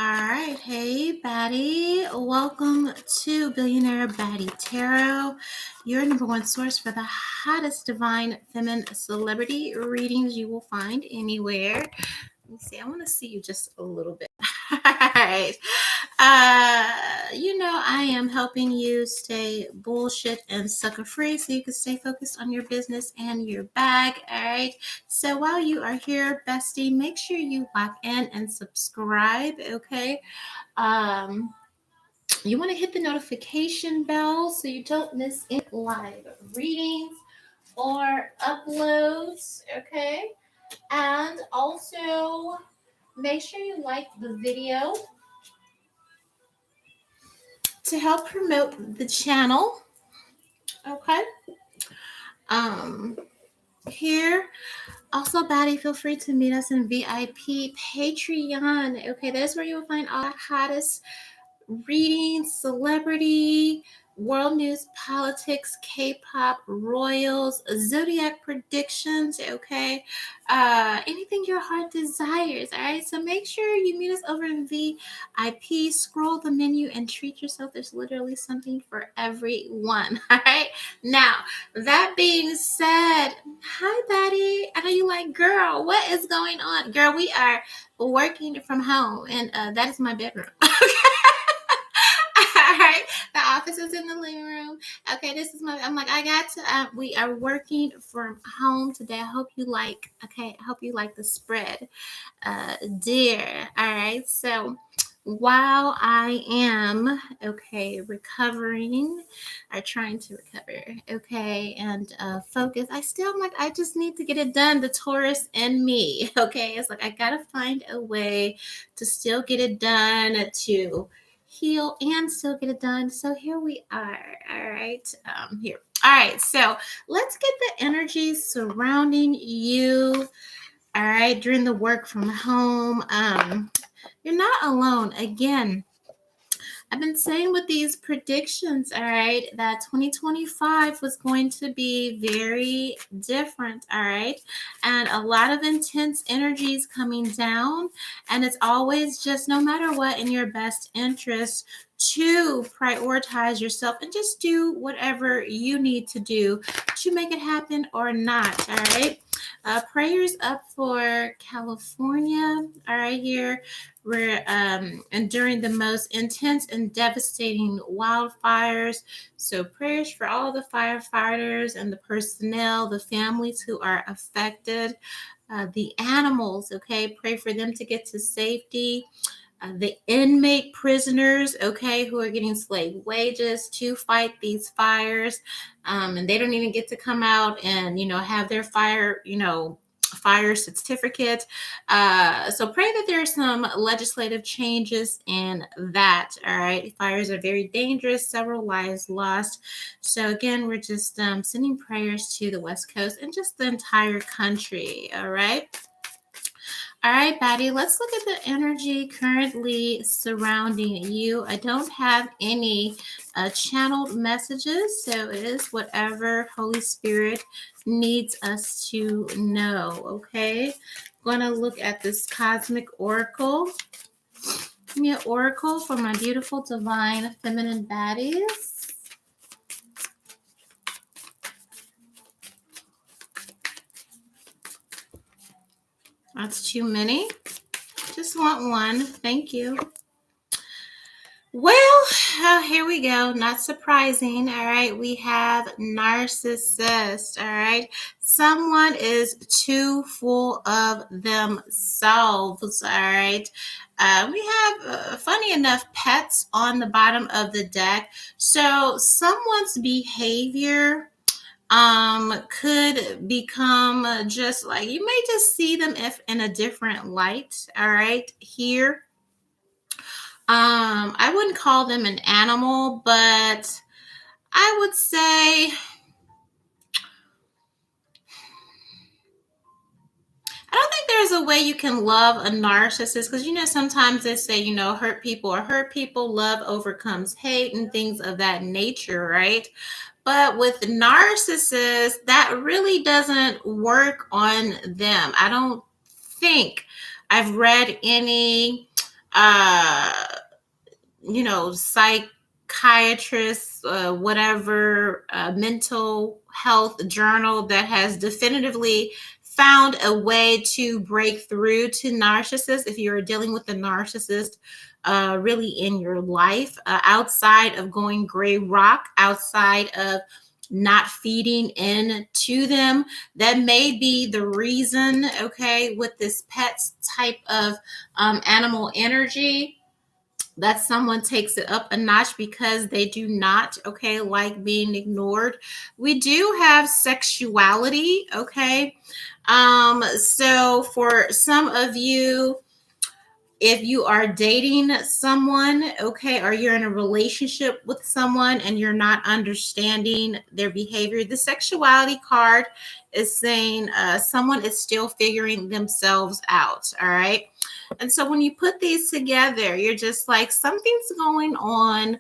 All right, hey Baddie, welcome to Billionaire Baddie Tarot, your number one source for the hottest divine feminine celebrity readings you will find anywhere. Let me see, I want to see you just a little bit. All right. I am helping you stay bullshit and sucker free so you can stay focused on your business and your bag. All right. So while you are here, bestie, make sure you lock in and subscribe. Okay. Um, you want to hit the notification bell so you don't miss any live readings or uploads. Okay. And also make sure you like the video to help promote the channel. Okay. Um, Here. Also, Baddie, feel free to meet us in VIP Patreon. Okay, that's where you'll find all the hottest readings, celebrity, world news, politics, K-pop, royals, Zodiac predictions, okay? Anything your heart desires, all right? So make sure you meet us over in VIP, scroll the menu, and treat yourself. There's literally something for everyone, all right? Now, that being said, hi, Baddie. I know you like, girl, what is going on? Girl, we are working from home, and that is my bedroom. All right, the office is in the living room. Okay, this is I'm like, I got to, we are working from home today. I hope you like, okay, I hope you like the spread, dear. All right, so while I am, okay, recovering or trying to recover, okay, and focus, I'm like, I just need to get it done. The Taurus in me, okay, it's like, I got to find a way to still get it done, to heal and still get it done. So here we are. All right. Here. All right. So let's get the energy surrounding you. All right. During the work from home. You're not alone. Again, I've been saying with these predictions, all right, that 2025 was going to be very different, all right, and a lot of intense energies coming down, and it's always just no matter what in your best interest to prioritize yourself and just do whatever you need to do to make it happen or not, all right. Prayers up for California, all right, here. We're enduring the most intense and devastating wildfires. So, prayers for all the firefighters and the personnel, the families who are affected, the animals, okay? Pray for them to get to safety. The inmate prisoners, okay, who are getting slave wages to fight these fires. And they don't even get to come out and, have their fire certificate. So pray that there's some legislative changes in that. All right. Fires are very dangerous, several lives lost. So again, we're just sending prayers to the West Coast and just the entire country. All right. All right, Baddie, let's look at the energy currently surrounding you. I don't have any channeled messages, so it is whatever Holy Spirit needs us to know, okay? I'm going to look at this cosmic oracle. Give me an oracle for my beautiful, divine, feminine baddies. That's too many. Just want one. Thank you. Well, here we go. Not surprising. All right. We have narcissist. All right. Someone is too full of themselves. All right. We have, funny enough, pets on the bottom of the deck. So someone's behavior could become just like, you may just see them if in a different light. All right. Here. I wouldn't call them an animal, but I would say I don't think there's a way you can love a narcissist because sometimes they say hurt people, love overcomes hate and things of that nature, right? But with narcissists, that really doesn't work on them. I don't think I've read any uh, psychiatrist, whatever, mental health journal that has definitively found a way to break through to narcissists. If you're dealing with a narcissist really in your life, outside of going gray rock, outside of not feeding in to them, that may be the reason, okay, with this pets type of animal energy, that someone takes it up a notch because they do not, okay, like being ignored. We do have sexuality, okay. So for some of you, if you are dating someone, okay, or you're in a relationship with someone and you're not understanding their behavior, the sexuality card is saying someone is still figuring themselves out. All right. And so when you put these together, you're just like, something's going on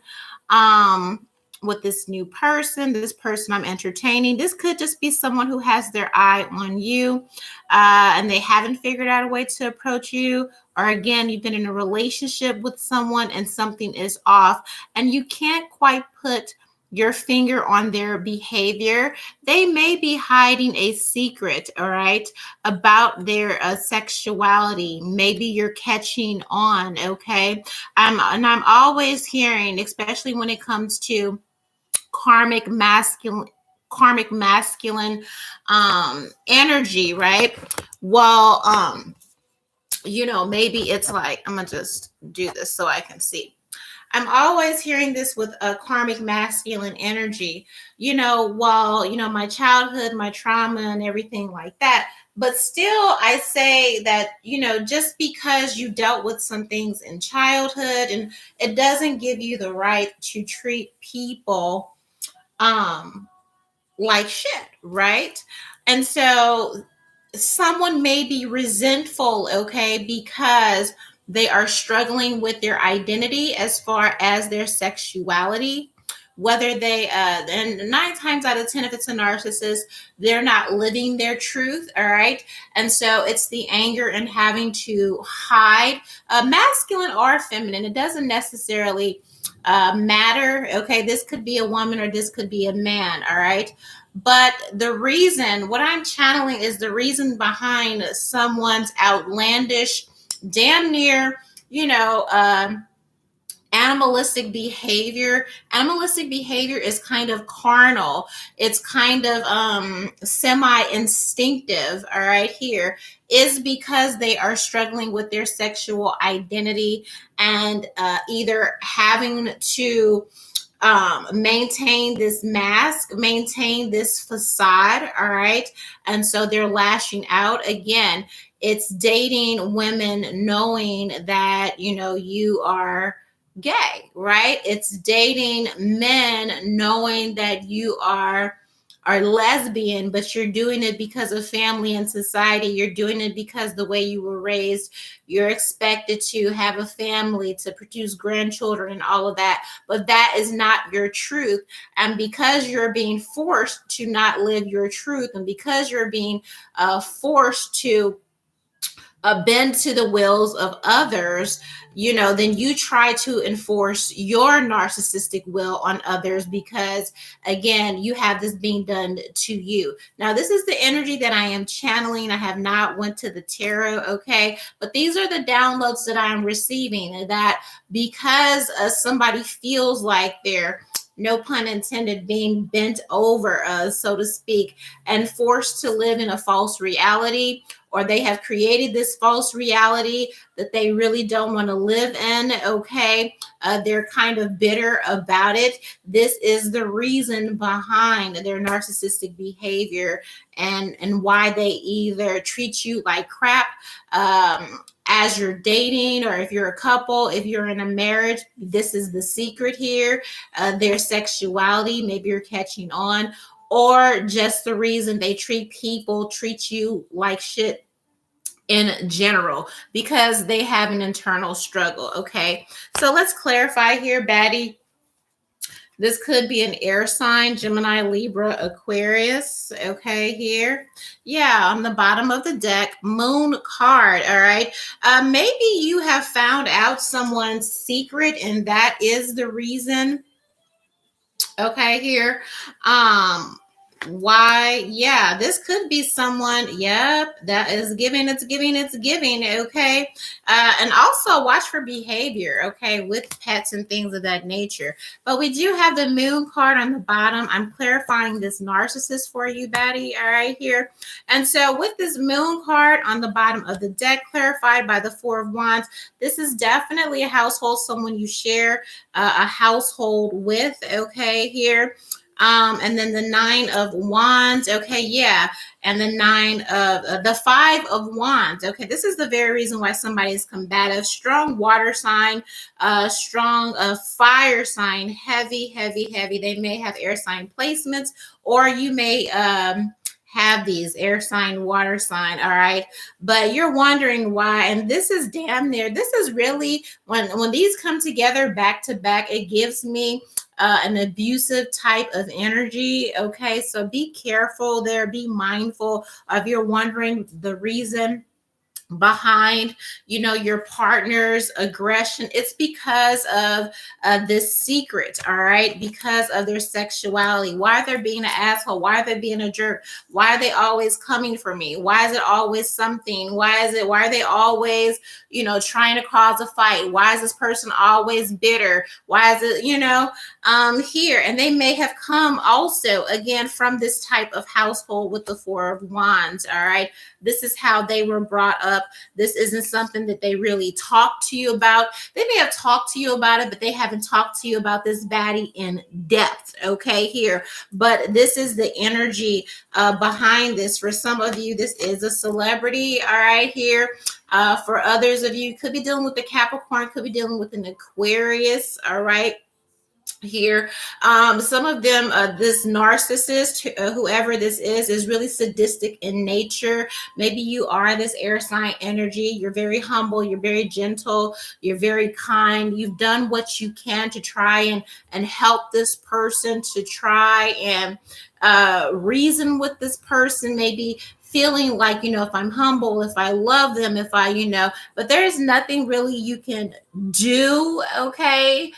with this new person, this person I'm entertaining. This could just be someone who has their eye on you and they haven't figured out a way to approach you. Or again, you've been in a relationship with someone and something is off and you can't quite put your finger on their behavior. They may be hiding a secret, all right, about their sexuality. Maybe you're catching on, okay? And I'm always hearing, especially when it comes to karmic masculine energy, right? Well, maybe it's like, I'm gonna just do this so I can see. I'm always hearing this with a karmic masculine energy, my childhood, my trauma, and everything like that. But still, I say that, just because you dealt with some things in childhood, and it doesn't give you the right to treat people like shit, right? And so someone may be resentful, okay, because they are struggling with their identity as far as their sexuality. Whether they, and 9 times out of 10, if it's a narcissist, they're not living their truth, all right? And so it's the anger and having to hide, masculine or feminine. It doesn't necessarily matter, okay? This could be a woman or this could be a man, all right? But the reason, what I'm channeling is the reason behind someone's outlandish, damn near, animalistic behavior. Animalistic behavior is kind of carnal. It's kind of semi-instinctive, all right, here, is because they are struggling with their sexual identity and either having to maintain this mask, maintain this facade, all right? And so they're lashing out. Again, it's dating women knowing that, you are gay, right? It's dating men knowing that you are lesbian, but you're doing it because of family and society. You're doing it because the way you were raised. You're expected to have a family, to produce grandchildren and all of that, but that is not your truth. And because you're being forced to not live your truth, and because you're being forced to bend to the wills of others, then you try to enforce your narcissistic will on others because, again, you have this being done to you. Now, this is the energy that I am channeling. I have not went to the tarot, okay? But these are the downloads that I'm receiving, that because somebody feels like they're, no pun intended, being bent over, so to speak, and forced to live in a false reality, or they have created this false reality that they really don't want to live in, okay? They're kind of bitter about it. This is the reason behind their narcissistic behavior and why they either treat you like crap as you're dating, or if you're a couple, if you're in a marriage. This is the secret here. Their sexuality, maybe you're catching on, or just the reason they treat you like shit in general, because they have an internal struggle, okay? So let's clarify here, Baddie. This could be an air sign, Gemini, Libra, Aquarius. Okay, here. Yeah, on the bottom of the deck, moon card. All right. Maybe you have found out someone's secret, and that is the reason. Okay, here. Um, why? Yeah, this could be someone. Yep, that is giving. It's giving. It's giving. Okay, and also watch for behavior. Okay, with pets and things of that nature. But we do have the moon card on the bottom. I'm clarifying this narcissist for you, Baddie. All right, here. And so with this moon card on the bottom of the deck, clarified by the Four of Wands, this is definitely a household, someone you share a household with. Okay, here. And then the Nine of Wands. Okay, yeah. And the the Five of Wands. Okay, this is the very reason why somebody is combative. Strong water sign, strong fire sign, heavy, heavy, heavy. They may have air sign placements, or you may have these air sign, water sign. All right, but you're wondering why, and this is damn near. This is really when these come together back to back, it gives me an abusive type of energy. Okay, so be careful there. Be mindful if you're wondering the reason behind your partner's aggression. It's because of this secret. All right, because of their sexuality. Why they're being an asshole, why they're being a jerk, why are they always coming for me, why is it always something, why are they always trying to cause a fight, why is this person always bitter, why is it here. And they may have come also again from this type of household with the Four of Wands. All right, this is how they were brought up. This isn't something that they really talk to you about. They may have talked to you about it, but they haven't talked to you about this baddie in depth. Okay, here. But this is the energy behind this. For some of you, this is a celebrity. All right, here. For others of you, could be dealing with the Capricorn, could be dealing with an Aquarius. All right. Here, some of them, this narcissist, whoever this is really sadistic in nature. Maybe you are this air sign energy. You're very humble, you're very gentle, you're very kind. You've done what you can to try and help this person, to try and reason with this person, maybe feeling like, if I'm humble, if I love them, if but there's nothing really you can do. Okay,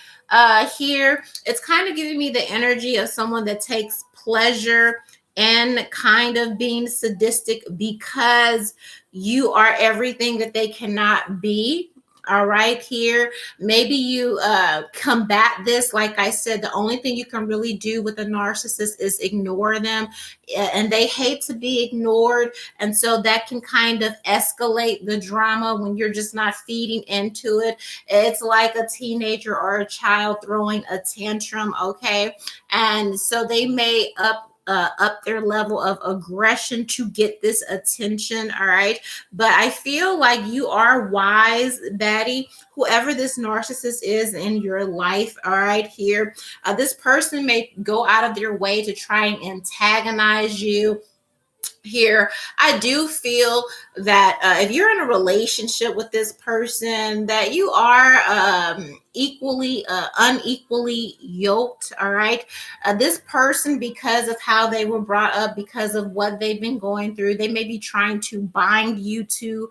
here it's kind of giving me the energy of someone that takes pleasure in kind of being sadistic because you are everything that they cannot be. All right, here maybe you combat this. Like I said, the only thing you can really do with a narcissist is ignore them, and they hate to be ignored. And so that can kind of escalate the drama when you're just not feeding into it. It's like a teenager or a child throwing a tantrum. Okay, and so they may up their level of aggression to get this attention. All right, but I feel like you are wise, Baddie, whoever this narcissist is in your life. All right, here, this person may go out of their way to try and antagonize you. Here, I do feel that if you're in a relationship with this person, that you are unequally yoked. All right, this person, because of how they were brought up, because of what they've been going through, they may be trying to bind you to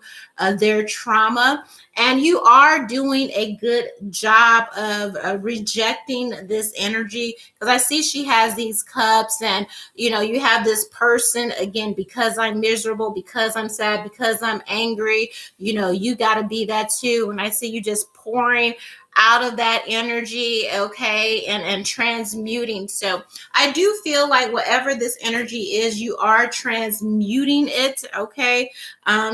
their trauma, and you are doing a good job of rejecting this energy, because I see she has these cups, and you have this person again, because I'm miserable, because I'm sad, because I'm angry, you got to be that too. And I see you just pouring out of that energy. Okay, and transmuting. So I do feel like whatever this energy is, you are transmuting it. Okay,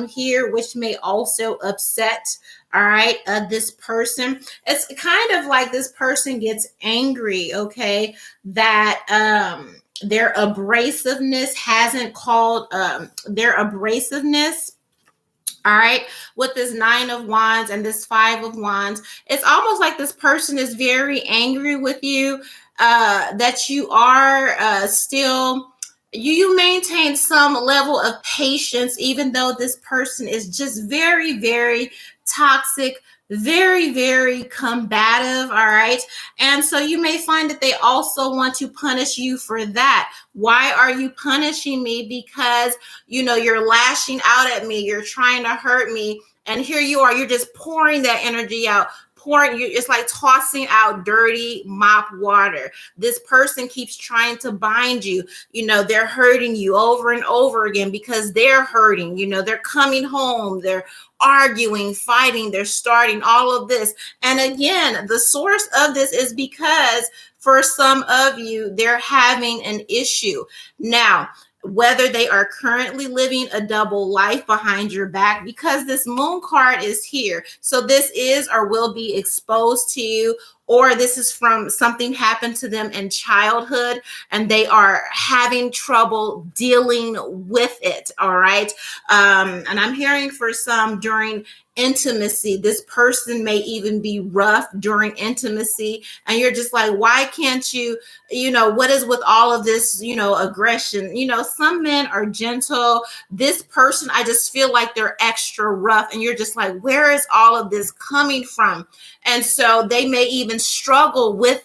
here, which may also upset, all right, this person. It's kind of like this person gets angry, okay, that their abrasiveness hasn't called their abrasiveness. All right, with this Nine of Wands and this Five of Wands, it's almost like this person is very angry with you, that you are still, you maintain some level of patience, even though this person is just very, very toxic, very, very combative. All right. And so you may find that they also want to punish you for that. Why are you punishing me? Because, you're lashing out at me. You're trying to hurt me. And here you are, you're just pouring that energy out. It's like tossing out dirty mop water. This person keeps trying to bind you. They're hurting you over and over again because they're hurting. They're coming home, they're arguing, fighting, they're starting all of this. And again, the source of this is because for some of you, they're having an issue. Now, whether they are currently living a double life behind your back, because this moon card is here. So this is or will be exposed to you, or this is from something happened to them in childhood and they are having trouble dealing with it. All right. And I'm hearing for some during intimacy, this person may even be rough during intimacy. And you're just like, why can't you, what is with all of this, aggression? Some men are gentle. This person, I just feel like they're extra rough. And you're just like, where is all of this coming from? And so they may even struggle with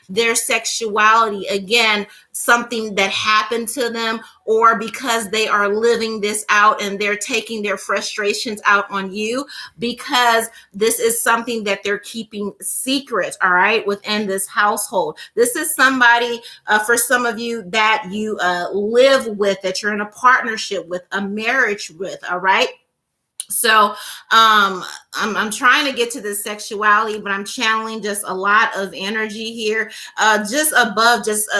their sexuality. Again, something that happened to them, or because they are living this out and they're taking their frustrations out on you, because this is something that they're keeping secret, all right, within this household. This is somebody, for some of you, that you live with, that you're in a partnership with, a marriage with, all right? So I'm trying to get to the sexuality, but I'm channeling just a lot of energy here, just above, just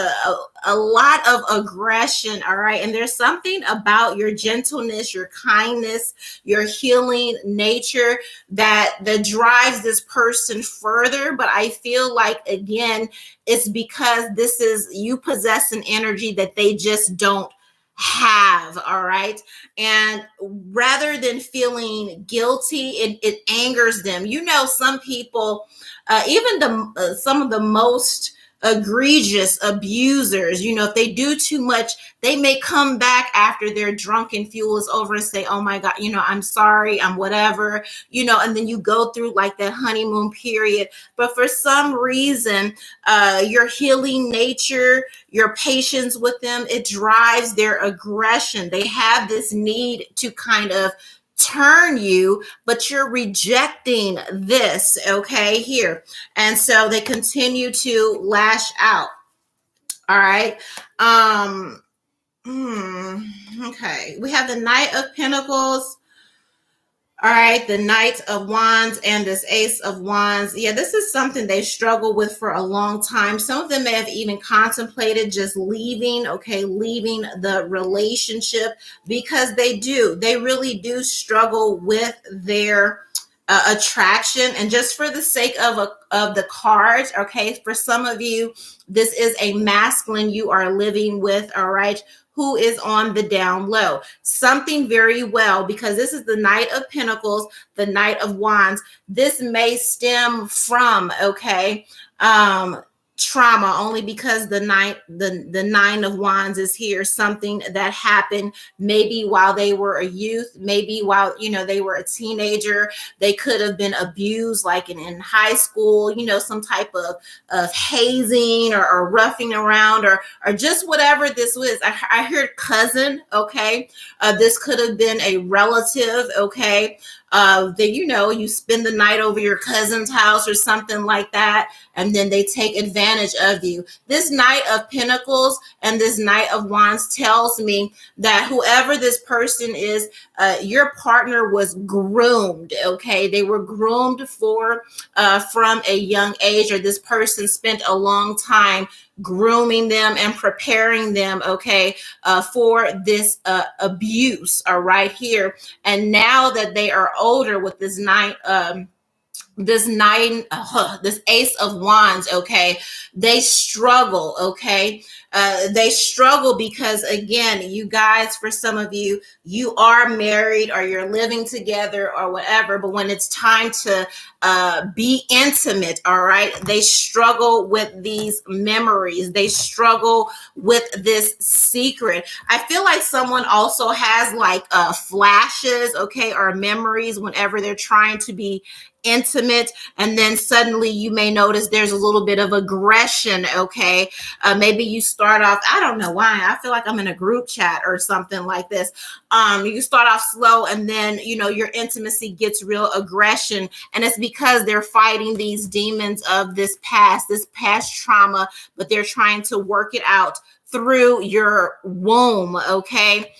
a lot of aggression. All right. And there's something about your gentleness, your kindness, your healing nature that drives this person further. But I feel like, again, it's because you possess an energy that they just don't have. All right. And rather than feeling guilty, it angers them. Some people, even some of the most egregious abusers, if they do too much, they may come back after their drunken fuel is over and say, oh my God, I'm sorry, I'm whatever, and then you go through like that honeymoon period. But for some reason, your healing nature, your patience with them, it drives their aggression. They have this need to kind of turn you, but you're rejecting this, okay, here. And so they continue to lash out. All right. Okay. We have the Knight of Pentacles. All right, the Knight of Wands and this Ace of Wands. Yeah, this is something they struggled with for a long time. Some of them may have even contemplated just leaving, leaving the relationship, because they really do struggle with their attraction. And just for the sake of the cards, okay, for some of you, this is a masculine you are living with, all right, who is on the down low. Something very well, because this is the Knight of Pentacles, the Knight of Wands. This may stem from, trauma, only because the Nine of Wands is here. Something that happened maybe while they were a youth, maybe while they were a teenager. They could have been abused like in high school, some type of hazing or roughing around, or just whatever this was. I heard cousin. This could have been a relative. That you spend the night over your cousin's house or something like that, and then they take advantage of you. This Knight of Pentacles and this Knight of Wands tells me that whoever this person is, your partner was groomed. They were groomed from a young age, or this person spent a long time grooming them and preparing them, for this abuse, all right, here. And now that they are older, with this Knight this nine, this ace of wands, okay, they struggle, okay, they struggle because, again, you guys, for some of you, you are married or you're living together or whatever, but when it's time to be intimate, all right, they struggle with these memories, they struggle with this secret. I feel like someone also has like flashes, okay, or memories whenever they're trying to be intimate, and then suddenly you may notice there's a little bit of aggression, okay, maybe you start off, I don't know why I feel like I'm in a group chat or something like this. You start off slow, and then your intimacy gets real aggression, and it's because they're fighting these demons of this past trauma, but they're trying to work it out through your womb, okay.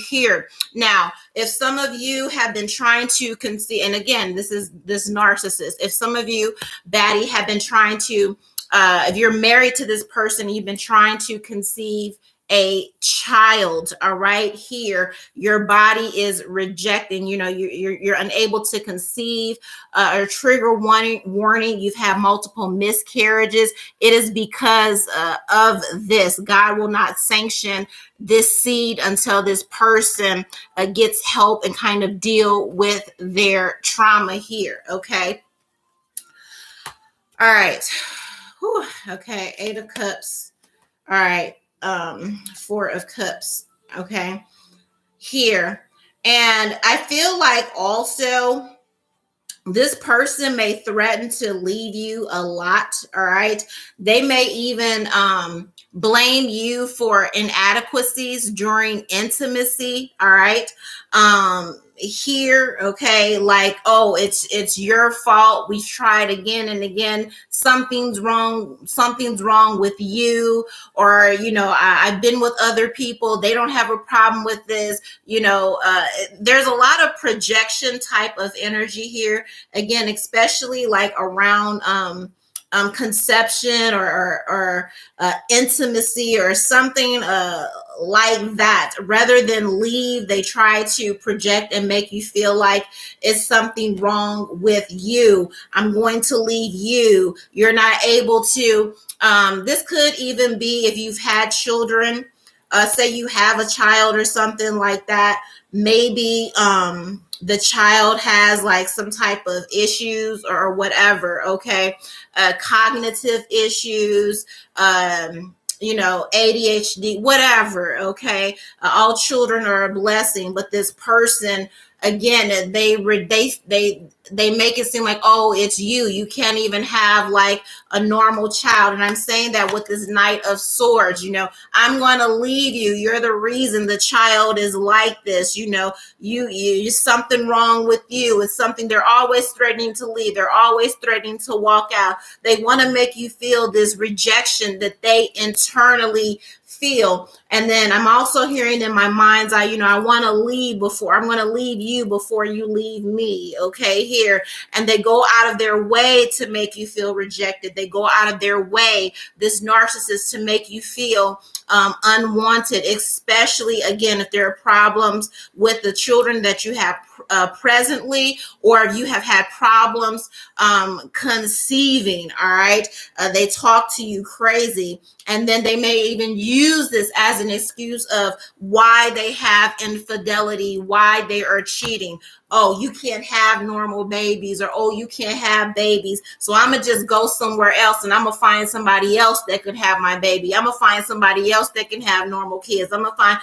Here now, if some of you have been trying to conceive, and again, this is this narcissist, if some of you, Baddie, have been trying to if you're married to this person, you've been trying to conceive a child, all right, here your body is rejecting, you're unable to conceive, or trigger warning, you've had multiple miscarriages. It is because of this. God will not sanction this seed until this person gets help and kind of deal with their trauma here, okay. All right. Whew. Okay, 8 of Cups. All right, 4 of Cups, okay, here. And I feel like also this person may threaten to leave you a lot, all right. They may even blame you for inadequacies during intimacy, all right. Here, okay, like, oh, it's your fault, we tried again and again, something's wrong with you, or I've been with other people, they don't have a problem with this, there's a lot of projection type of energy here, again, especially like around conception or intimacy or something like that. Rather than leave, they try to project and make you feel like it's something wrong with you. I'm going to leave you. You're not able to. This could even be if you've had children. Say you have a child or something like that. Maybe the child has like some type of issues or whatever, okay, cognitive issues, ADHD, whatever, okay. All children are a blessing, but this person, again, they make it seem like, oh, it's you can't even have like a normal child. And I'm saying that with this Knight of Swords, I'm going to leave you, you're the reason the child is like this, you something wrong with you. It's something, they're always threatening to leave, they're always threatening to walk out. They want to make you feel this rejection that they internally feel. And then I'm also hearing in my mind's eye, I want to leave before, I'm going to leave you before you leave me, okay, here. And they go out of their way to make you feel rejected. They go out of their way, this narcissist, to make you feel unwanted, especially, again, if there are problems with the children that you have presently, or if you have had problems conceiving, all right. They talk to you crazy, and then they may even use this as an excuse of why they have infidelity, why they are cheating. Oh, you can't have normal babies, or oh, you can't have babies, so I'm gonna just go somewhere else and I'm gonna find somebody else that could have my baby. I'm gonna find somebody else that can have normal kids. I'm gonna find,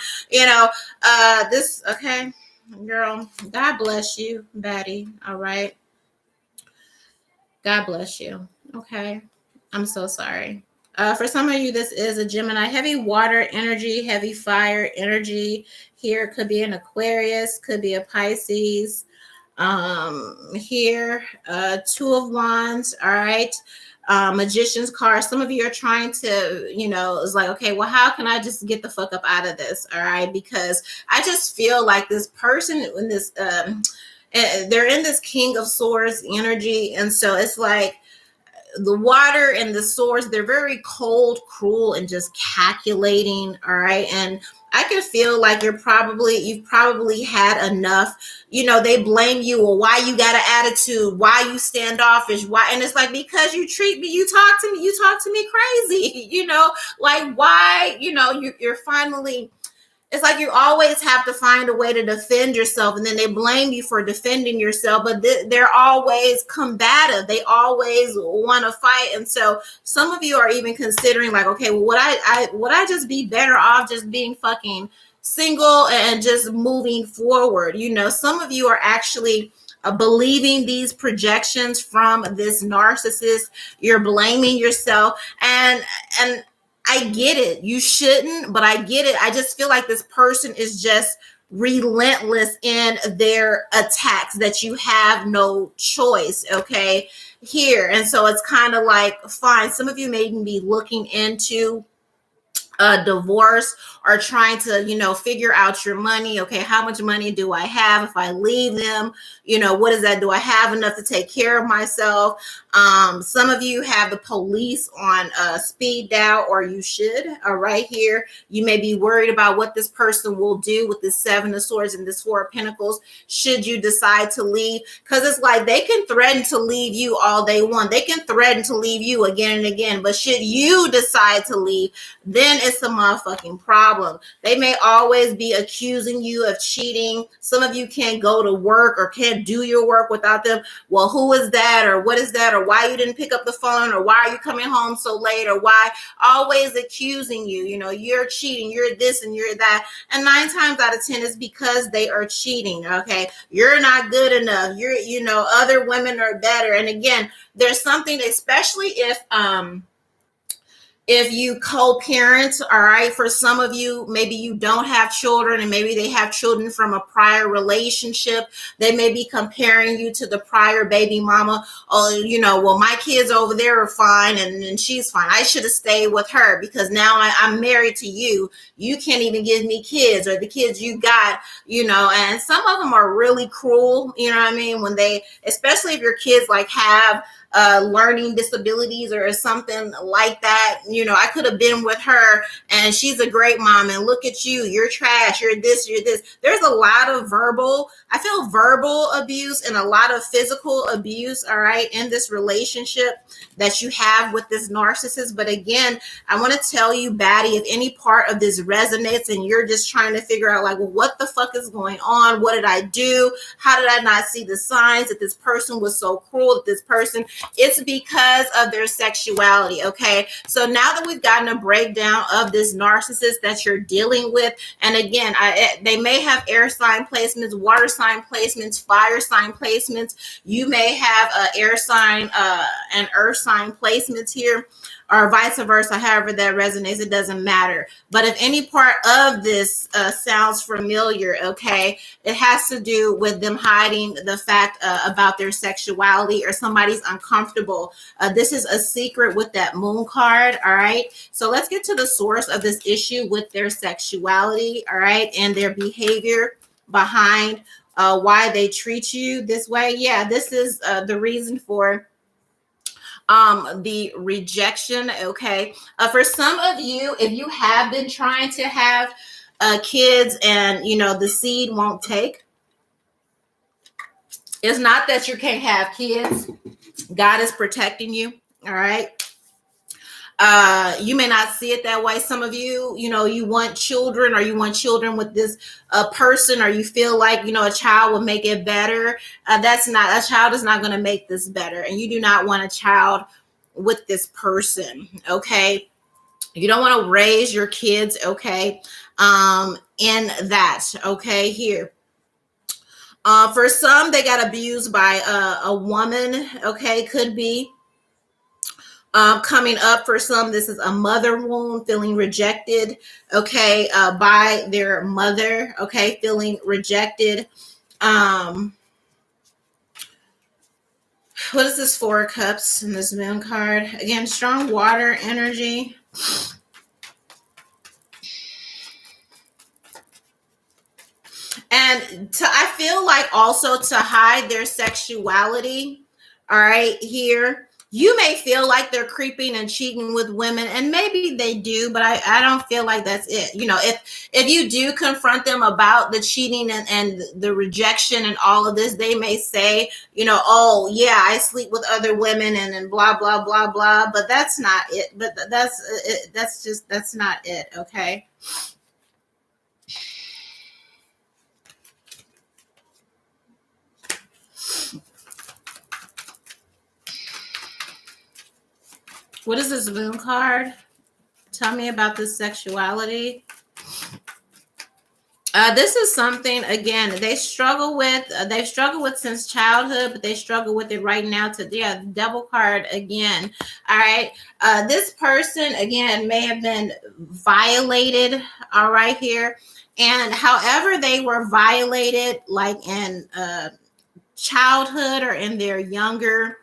this, okay, girl, God bless you, Baddie. All right, God bless you. Okay, I'm so sorry. For some of you, this is a Gemini. Heavy water energy, heavy fire energy. Here could be an Aquarius, could be a Pisces. Here, 2 of Wands. All right. Magician's card. Some of you are trying to, it's like, okay, well, how can I just get the fuck up out of this? All right. Because I just feel like this person in this, they're in this King of Swords energy. And so it's like, the water and the swords, they're very cold, cruel, and just calculating, all right. And I can feel like you've probably had enough. They blame you, or why you got an attitude, why you standoffish, why, and it's like, because you treat me, you talk to me crazy, like, why, you're finally, it's like you always have to find a way to defend yourself, and then they blame you for defending yourself, but they're always combative, they always want to fight. And so some of you are even considering, like, okay, well, would I just be better off just being fucking single and just moving forward? Some of you are actually believing these projections from this narcissist. You're blaming yourself, and I get it. You shouldn't, but I get it. I just feel like this person is just relentless in their attacks, that you have no choice, okay, here. And so it's kind of like, fine, some of you may even be looking into a divorce, or trying to, figure out your money. Okay, how much money do I have if I leave them? What is that? Do I have enough to take care of myself? Some of you have the police on speed dial, or you should. Right here, you may be worried about what this person will do with this Seven of Swords and this Four of Pentacles should you decide to leave. Because it's like, they can threaten to leave you all they want. They can threaten to leave you again and again. But should you decide to leave, then it's a motherfucking problem. They may always be accusing you of cheating. Some of you can't go to work or can't do your work without them. Well, who is that? Or what is that? Or why you didn't pick up the phone? Or why are you coming home so late? Or why? Always accusing you. You're cheating, you're this and you're that. And 9 times out of 10 is because they are cheating. Okay. You're not good enough. Other women are better. And again, there's something, especially if you co-parent, all right, for some of you, maybe you don't have children, and maybe they have children from a prior relationship. They may be comparing you to the prior baby mama. Oh, well, my kids over there are fine, and she's fine. I should have stayed with her, because now I'm married to you. You can't even give me kids, or the kids you got, and some of them are really cruel, you know what I mean? When they, especially if your kids like have learning disabilities or something like that. I could have been with her, and she's a great mom, and look at you, you're trash, you're this. There's a lot of verbal abuse and a lot of physical abuse, all right, in this relationship that you have with this narcissist. But again, I want to tell you, Baddie, if any part of this resonates and you're just trying to figure out, like, well, what the fuck is going on? What did I do? How did I not see the signs that this person was so cruel, that this person, it's because of their sexuality. Okay. So now that we've gotten a breakdown of this narcissist that you're dealing with, and again, they may have air sign placements, water sign placements, fire sign placements. You may have air sign and earth sign placements here, or vice versa, however that resonates, it doesn't matter. But if any part of this sounds familiar, okay, it has to do with them hiding the fact about their sexuality, or somebody's uncomfortable. This is a secret with that moon card, all right? So let's get to the source of this issue with their sexuality, all right, and their behavior behind why they treat you this way. Yeah, this is the reason for the rejection. Okay. For some of you, if you have been trying to have kids, and the seed won't take, it's not that you can't have kids. God is protecting you. All right. You may not see it that way. Some of you, you want children, or you want children with this person, or you feel like, a child will make it better. That's not, a child is not going to make this better. And you do not want a child with this person. Okay. You don't want to raise your kids. Okay. In that. Okay. Here. For some, they got abused by a woman. Okay. Could be. Coming up for some, this is a mother wound, feeling rejected, okay, by their mother, okay, feeling rejected. What is this Four of Cups in this moon card? Again, strong water energy. And I feel like also to hide their sexuality, all right, here. You may feel like they're creeping and cheating with women, and maybe they do, but I don't feel like that's it. If you do confront them about the cheating and the rejection and all of this, they may say, oh yeah, I sleep with other women and blah blah blah blah, but that's not it. But that's not it. Okay. What is this moon card? Tell me about this sexuality. This is something, again, they struggle with. They've struggled with since childhood, but they struggle with it right now. The devil card again. All right. This person, again, may have been violated. All right, here. And however they were violated, like in childhood or in their younger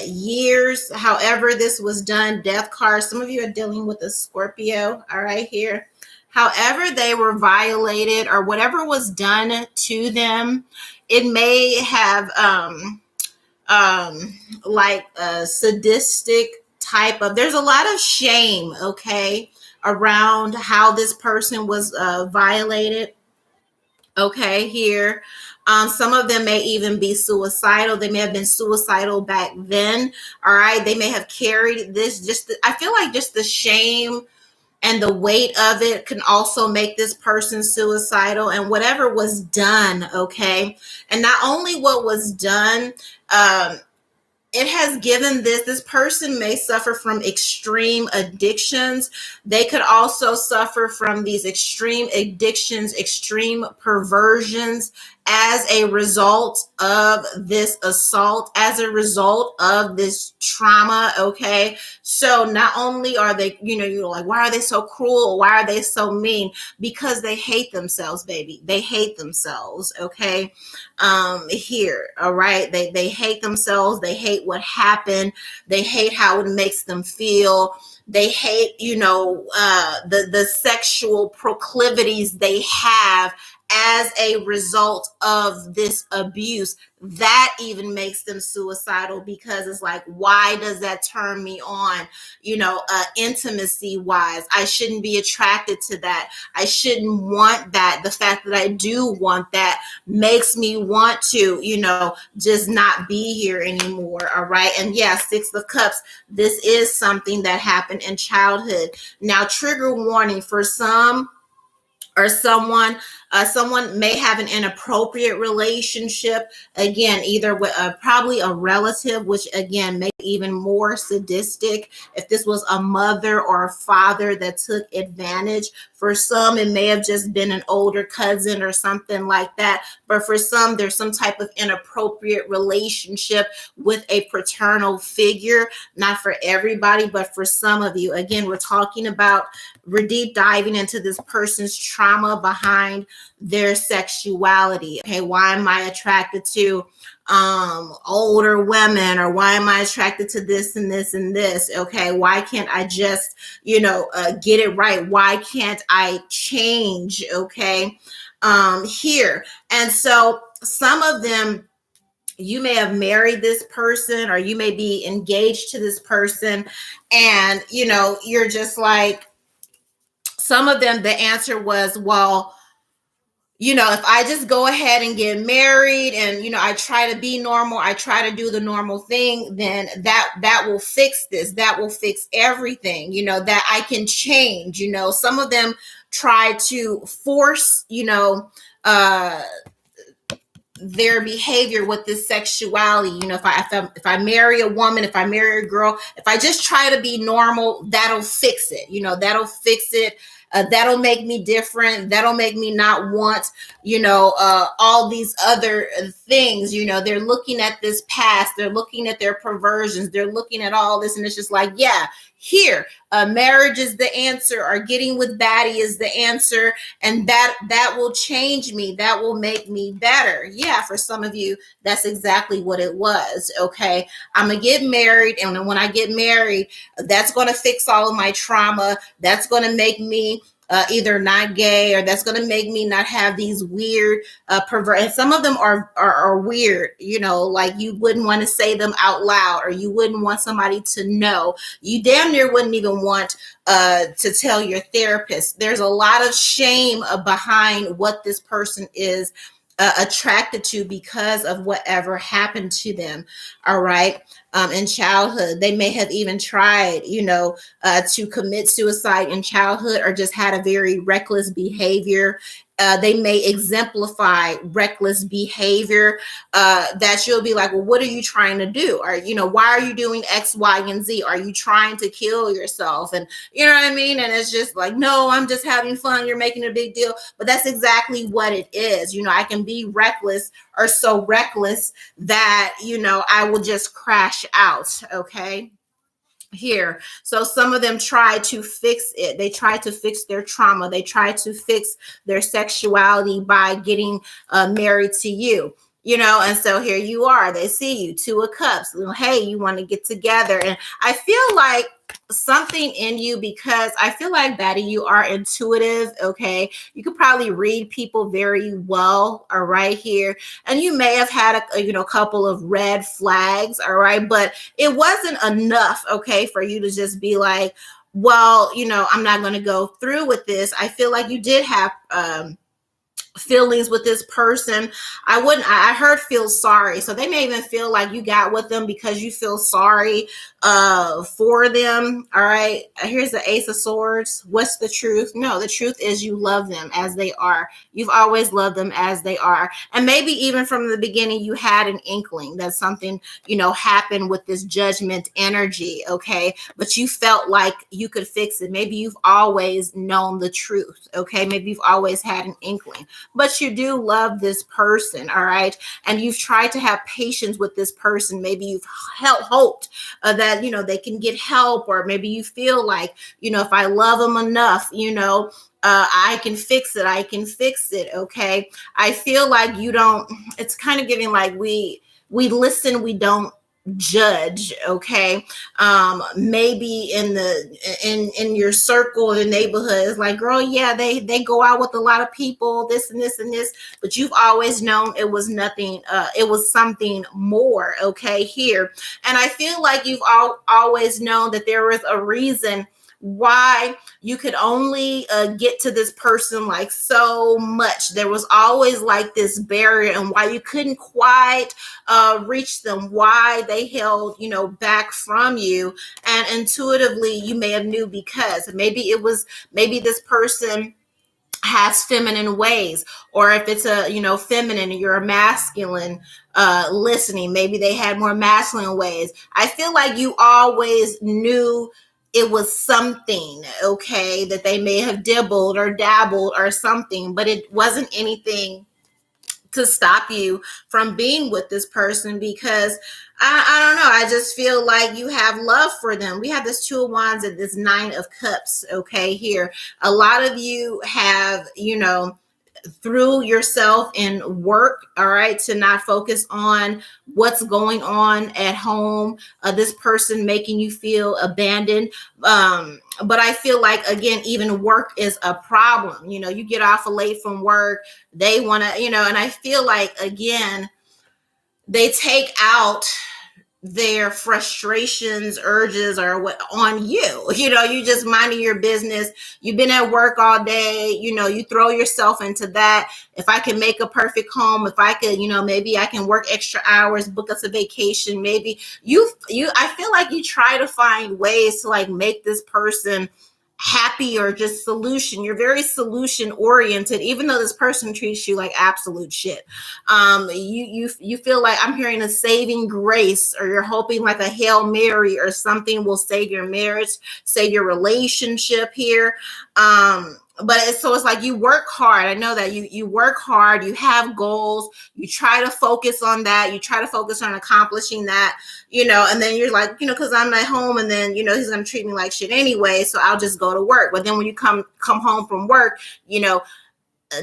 years, however this was done, death card. Some of you are dealing with a Scorpio. All right, here. However they were violated or whatever was done to them, it may have like a sadistic type of, there's a lot of shame, okay, around how this person was violated. Okay, here. Some of them may even be suicidal. They may have been suicidal back then. All right. They may have carried this, I feel like just the shame and the weight of it can also make this person suicidal, and whatever was done. Okay. And not only what was done, it has given this person may suffer from extreme addictions. They could also suffer from these extreme addictions, extreme perversions as a result of this assault, as a result of this trauma. Okay. So not only are they, you're like, why are they so cruel? Why are they so mean? Because they hate themselves, baby. They hate themselves. Okay. Here. All right. They hate themselves. They hate what happened. They hate how it makes them feel. They hate, the sexual proclivities they have as a result of this abuse. That even makes them suicidal, because it's like, why does that turn me on? Intimacy wise, I shouldn't be attracted to that. I shouldn't want that. The fact that I do want that makes me want to, just not be here anymore. All right. And yeah, Six of Cups. This is something that happened in childhood. Now, trigger warning for some or someone may have an inappropriate relationship, again, either with probably a relative, which again may be even more sadistic if this was a mother or a father that took advantage. For some, it may have just been an older cousin or something like that, but for some, there's some type of inappropriate relationship with a paternal figure. Not for everybody, but for some of you. Again, we're deep diving into this person's trauma behind their sexuality. Okay, why am I attracted to older women, or why am I attracted to this and this and this? Okay, why can't I just get it right? Why can't I change? Okay, here. And so some of them, you may have married this person, or you may be engaged to this person, and you're just like, some of them, the answer was, well, if I just go ahead and get married and, I try to be normal, I try to do the normal thing, then that will fix this. That will fix everything, that I can change. Some of them try to force, their behavior with this sexuality. If I marry a woman, if I marry a girl, if I just try to be normal, that'll fix it. That'll fix it. That'll make me different. That'll make me not want, all these other things. They're looking at this past. They're looking at their perversions. They're looking at all this. And it's just like, yeah, here, marriage is the answer, or getting with Baddie is the answer. And that will change me. That will make me better. Yeah, for some of you, that's exactly what it was. Okay, I'm going to get married. And when I get married, that's going to fix all of my trauma. That's going to make me either not gay, or that's going to make me not have these weird pervert. And some of them are weird, like you wouldn't want to say them out loud, or you wouldn't want somebody to know. You damn near wouldn't even want to tell your therapist. There's a lot of shame behind what this person is attracted to because of whatever happened to them. All right. In childhood, they may have even tried, to commit suicide in childhood, or just had a very reckless behavior. They may exemplify reckless behavior that you'll be like, well, what are you trying to do? Or, why are you doing X, Y, and Z? Are you trying to kill yourself? And you know what I mean? And it's just like, no, I'm just having fun. You're making a big deal. But that's exactly what it is. I can be reckless, or so reckless that, I will just crash out. Okay. Here. So some of them try to fix it. They try to fix their trauma. They try to fix their sexuality by getting married to you. And so here you are. They see you, 2 of Cups. Hey, you want to get together. And I feel like something in you, because I feel like, Baddie, you are intuitive. Okay. You could probably read people very well. All right. Here. And you may have had a couple of red flags. All right. But it wasn't enough. Okay. For you to just be like, well, I'm not going to go through with this. I feel like you did have, feelings with this person. I heard feel sorry. So they may even feel like you got with them because you feel sorry for them. All right. Here's the Ace of Swords. What's the truth? No, the truth is you love them as they are. You've always loved them as they are. And maybe even from the beginning, you had an inkling that something, happened with this judgment energy. Okay. But you felt like you could fix it. Maybe you've always known the truth. Okay. Maybe you've always had an inkling, but you do love this person. All right. And you've tried to have patience with this person. Maybe you've hoped that, they can get help, or maybe you feel like, if I love them enough, I can fix it. I can fix it. Okay. I feel like it's kind of giving like we listen, we don't judge. Okay. Maybe in your circle, the neighborhood is like, girl, yeah, they go out with a lot of people, this and this and this, but you've always known it was nothing. It was something more. Okay. Here. And I feel like you've always known that there was a reason why you could only get to this person like so much. There was always like this barrier, and why you couldn't quite reach them, why they held, back from you. And intuitively, you may have knew, because maybe this person has feminine ways, or if it's a feminine and you're a masculine listening, maybe they had more masculine ways. I feel like you always knew it was something, okay, that they may have dibbled or dabbled or something, but it wasn't anything to stop you from being with this person, because I don't know. I just feel like you have love for them. We have this 2 of Wands and this 9 of Cups. Okay. Here, a lot of you have, through yourself in work, all right, to not focus on what's going on at home, this person making you feel abandoned. But I feel like, again, even work is a problem. You get off late from work, they want to, and I feel like, again, they take out their frustrations, urges, or what on you. You just minding your business. You've been at work all day. You throw yourself into that. If I can make a perfect home, if I could, maybe I can work extra hours, book us a vacation. Maybe I feel like you try to find ways to like make this person happy, or just solution. You're very solution oriented, even though this person treats you like absolute shit. You feel like, I'm hearing a saving grace, or you're hoping like a Hail Mary or something will save your marriage, save your relationship here. But it's like you work hard. I know that you work hard, you have goals, you try to focus on that, you try to focus on accomplishing that, and then you're like, because I'm at home, and then, he's going to treat me like shit anyway, so I'll just go to work. But then when you come home from work,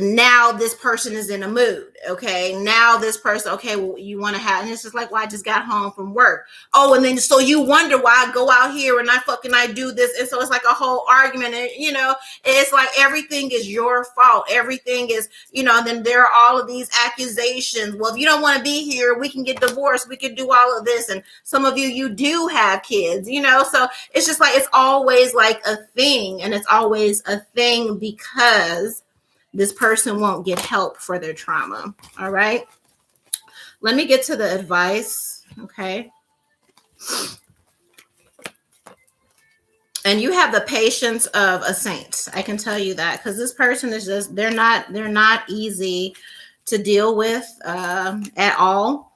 now this person is in a mood. Okay, now this person, okay, well, you want to have, and it's just like, well, I just got home from work. Oh, and then so you wonder why I go out here and I do this, and so it's like a whole argument, and it's like everything is your fault. Everything is, and then there are all of these accusations. Well, if you don't want to be here, we can get divorced. We can do all of this, and some of you do have kids, so it's just like it's always like a thing, and it's always a thing because this person won't get help for their trauma. All right. Let me get to the advice. Okay. And you have the patience of a saint. I can tell you that, because this person is just, they're not easy to deal with at all.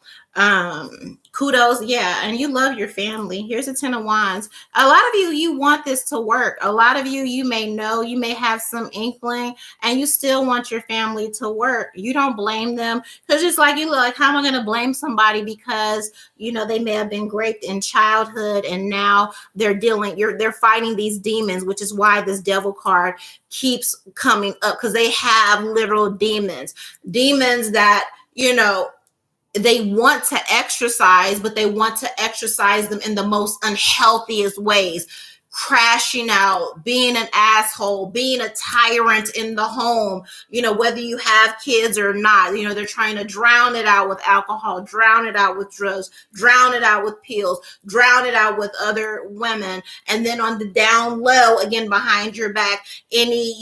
Kudos. Yeah. And you love your family. Here's a 10 of wands. A lot of you want this to work. A lot of you may know, you may have some inkling, and you still want your family to work. You don't blame them, because it's like, you look like, how am I going to blame somebody because, they may have been raped in childhood, and now they're fighting these demons, which is why this devil card keeps coming up, because they have literal demons that, they want to exercise, but they want to exercise them in the most unhealthiest ways. Crashing out, being an asshole, being a tyrant in the home, whether you have kids or not, they're trying to drown it out with alcohol, drown it out with drugs, drown it out with pills, drown it out with other women. And then on the down low, again, behind your back, any,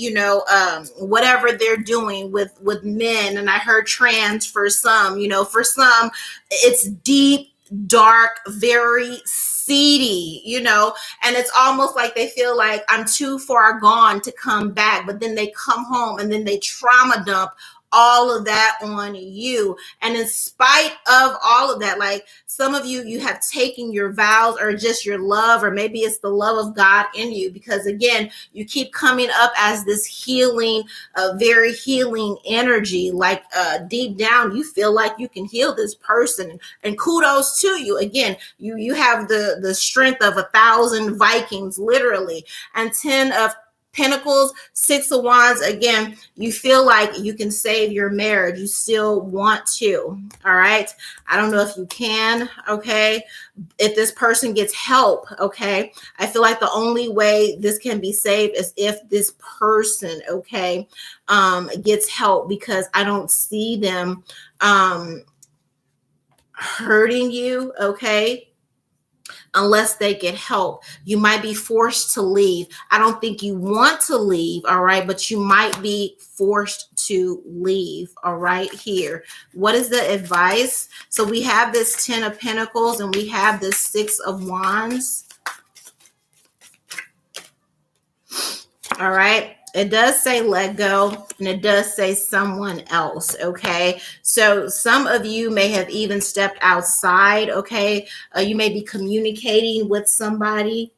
whatever they're doing with men. And I heard trans for some, for some, it's deep, dark, very seedy, and it's almost like they feel like I'm too far gone to come back, but then they come home and then they trauma dump all of that on you. And in spite of all of that, like some of you have taken your vows, or just your love, or maybe it's the love of God in you, because again, you keep coming up as this healing, very healing energy, like deep down, you feel like you can heal this person, and kudos to you. Again, you have the strength of 1,000 Vikings, literally. And 10 of Pentacles, 6 of Wands, again, you feel like you can save your marriage. You still want to. All right. I don't know if you can. Okay. If this person gets help. Okay. I feel like the only way this can be saved is if this person, okay, gets help, because I don't see them hurting you. Okay. Unless they get help. You might be forced to leave. I don't think you want to leave, all right, but you might be forced to leave, all right, here. What is the advice? So we have this 10 of Pentacles, and we have this 6 of Wands. All right. It does say let go, and it does say someone else, okay? So some of you may have even stepped outside, okay? You may be communicating with somebody,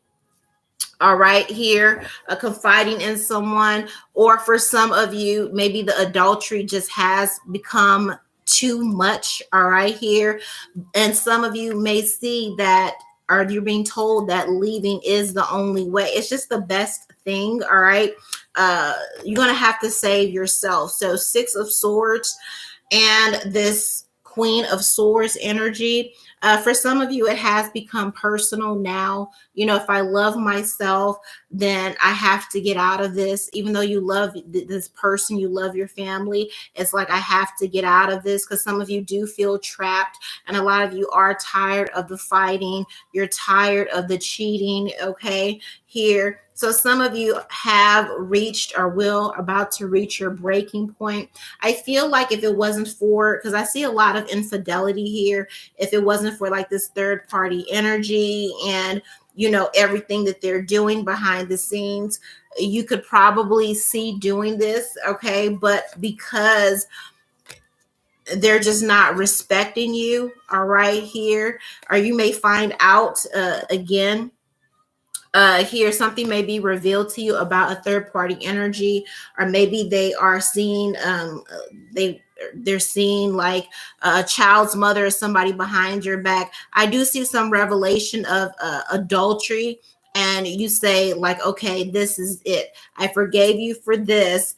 all right, here, confiding in someone. Or for some of you, maybe the adultery just has become too much, all right, here. And some of you may see that, or you're being told that leaving is the only way. It's just the best thing, all right? You're going to have to save yourself. So 6 of Swords and this Queen of Swords energy. For some of you, it has become personal now. If I love myself, then I have to get out of this. Even though you love this person, you love your family, it's like I have to get out of this, because some of you do feel trapped, and a lot of you are tired of the fighting. You're tired of the cheating, okay, here. So some of you have reached, or about to reach, your breaking point. I feel like if it wasn't for, because I see a lot of infidelity here, if it wasn't for like this third party energy and everything that they're doing behind the scenes, you could probably see doing this, okay? But because they're just not respecting you, all right, here, or you may find out again, here something may be revealed to you about a third party energy, or maybe they are seeing they're seeing like a child's mother or somebody behind your back. I do see some revelation of adultery and you say like, okay, this is it. I forgave you for this.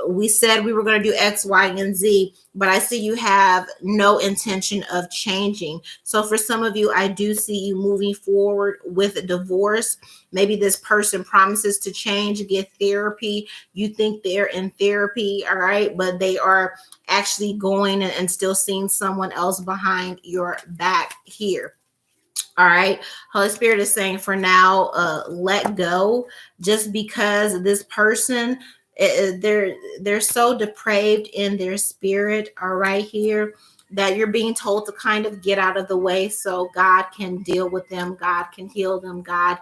We said we were going to do X, Y, and Z, but I see you have no intention of changing. So for some of you, I do see you moving forward with a divorce. Maybe this person promises to change, get therapy. You think they're in therapy, all right, but they are actually going and still seeing someone else behind your back here. All right. Holy Spirit is saying for now, let go, just because this person, they're so depraved in their spirit, all right, here, that you're being told to kind of get out of the way so God can deal with them, God can heal them, God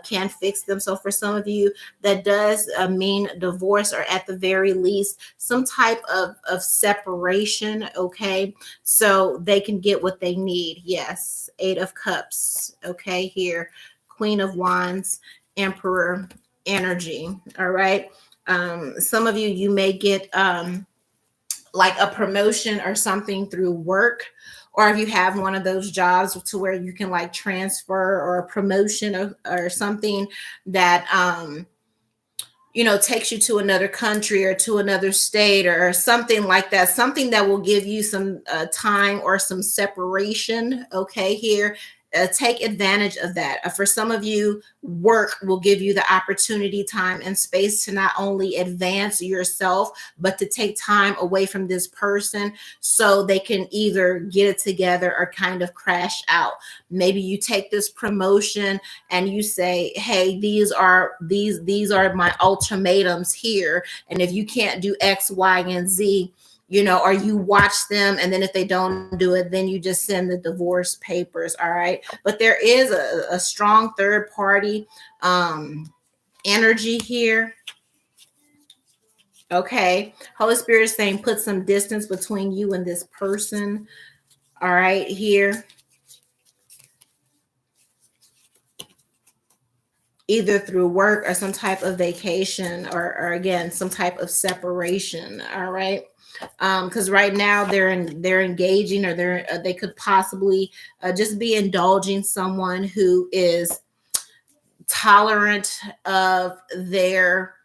can fix them. So for some of you, that does mean divorce, or at the very least some type of separation, okay, so they can get what they need. Yes. Eight of Cups, okay, here. Queen of Wands, Emperor energy, all right. Some of you, you may get like a promotion or something through work, or if you have one of those jobs to where you can like transfer, or a promotion, or something that takes you to another country or to another state, or something like that, something that will give you some time or some separation, okay, here. Take advantage of that. For some of you, work will give you the opportunity, time, and space to not only advance yourself, but to take time away from this person so they can either get it together or kind of crash out. Maybe you take this promotion and you say, hey, these are my ultimatums here, and if you can't do X, Y, and Z, or you watch them, and then if they don't do it, then you just send the divorce papers, all right. But there is a strong third party energy here, okay. Holy Spirit is saying put some distance between you and this person, all right, here. Either through work or some type of vacation, or again, some type of separation, all right. Because right now they're engaging, or they could possibly just be indulging someone who is tolerant of their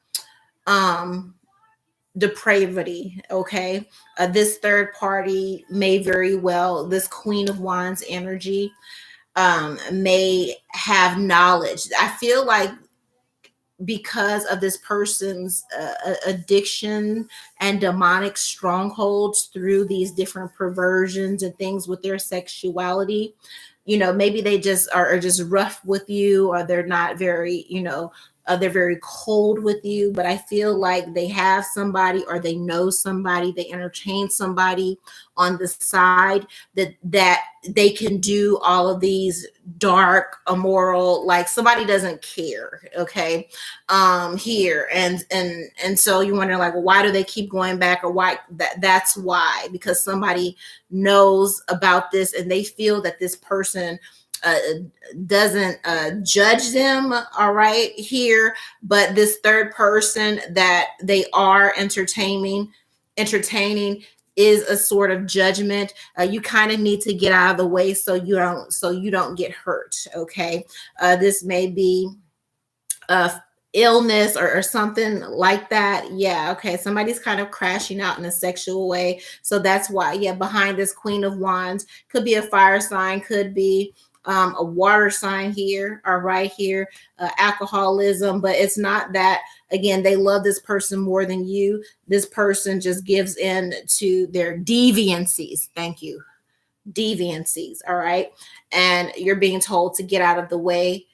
depravity, okay. This third party may very well, this Queen of Wands energy, may have knowledge. I feel like because of this person's addiction and demonic strongholds through these different perversions and things with their sexuality, maybe they just are just rough with you, or they're not very, they're very cold with you. But I feel like they have somebody, or they know somebody, they entertain somebody on the side that they can do all of these dark, immoral, like somebody doesn't care, okay, here. And so you wonder, like, well, why do they keep going back, or why? That's why, because somebody knows about this, and they feel that this person uh, doesn't judge them, all right, here. But this third person that they are entertaining is a sort of judgment. You kind of need to get out of the way so you don't get hurt, okay. This may be illness, or something like that. Yeah, okay. Somebody's kind of crashing out in a sexual way. So that's why, yeah, behind this Queen of Wands could be a fire sign, could be a water sign here, or right here, alcoholism. But it's not that. Again, they love this person more than you. This person just gives in to their deviancies. Thank you. Deviancies. All right. And you're being told to get out of the way.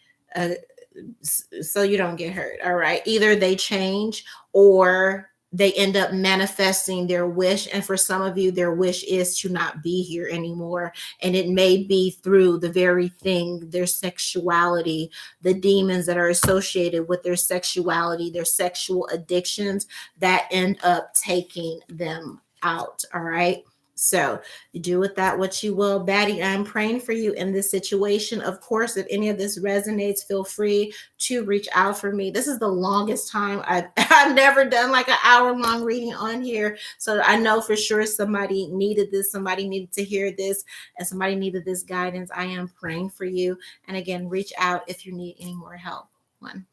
So you don't get hurt, all right. Either they change, or they end up manifesting their wish. And for some of you, their wish is to not be here anymore, and it may be through the very thing, their sexuality, the demons that are associated with their sexuality, their sexual addictions, that end up taking them out, all right. So you do with that what you will. Baddie, I'm praying for you in this situation. Of course, if any of this resonates, feel free to reach out for me. This is the longest time I've never done like an hour-long reading on here. So I know for sure somebody needed this, somebody needed to hear this, and somebody needed this guidance. I am praying for you. And again, reach out if you need any more help. One.